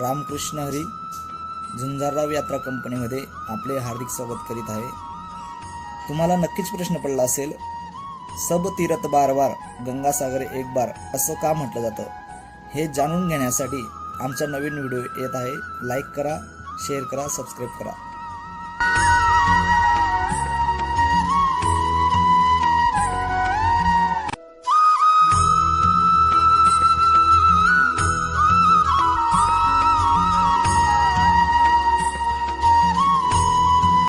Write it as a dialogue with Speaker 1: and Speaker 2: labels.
Speaker 1: रामकृष्ण हरी झुंजारराव यात्रा कंपनीमध्ये आपले हार्दिक स्वागत करीत आहे। तुम्हाला नक्कीच प्रश्न पडला असेल, सब तीरथ बार बार गंगासागर एक बार असं का म्हटलं जातं? हे जाणून घेण्यासाठी आमचा नवीन व्हिडिओ येत आहे। लाईक करा, शेअर करा, सबस्क्राईब करा।